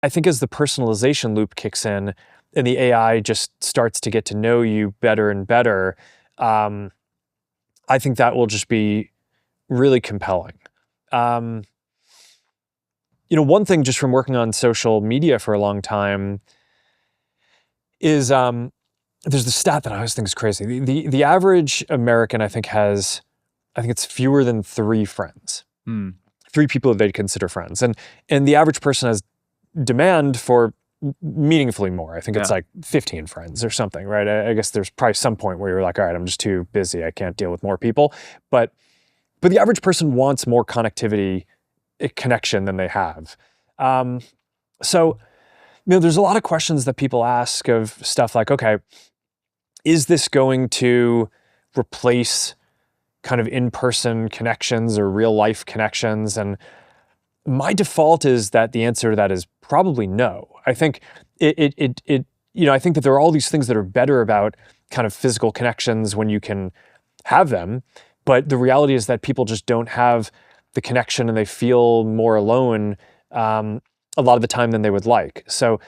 I think as the personalization loop kicks in and the AI just starts to get to know you better and better, I think that will just be really compelling. One thing just from working on social media for a long time is there's the stat that I always think is crazy. The average American, I think it's fewer than 3 friends. 3 people that they'd consider friends. And the average person has demand for meaningfully more. I think it's like 15 friends or something, right? I guess there's probably some point where you're like, all right, I'm just too busy. I can't deal with more people. But the average person wants more connectivity, connection than they have. So there's a lot of questions that people ask of stuff like, okay, is this going to replace kind of in-person connections or real life connections? And my default is that the answer to that is probably no. I think I think that there are all these things that are better about kind of physical connections when you can have them, but the reality is that people just don't have the connection and they feel more alone a lot of the time than they would like. So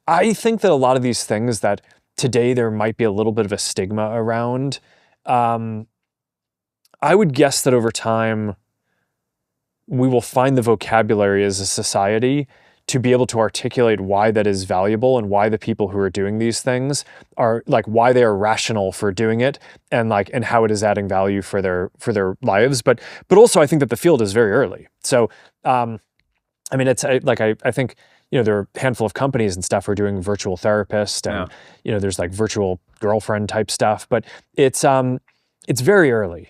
I think that a lot of these things that today there might be a little bit of a stigma around, I would guess that over time, we will find the vocabulary as a society to be able to articulate why that is valuable and why the people who are doing these things are like, why they are rational for doing it and how it is adding value for their lives. But also I think that the field is very early. So, it's I think, there are a handful of companies and stuff who are doing virtual therapist and, there's like virtual girlfriend type stuff, but it's very early.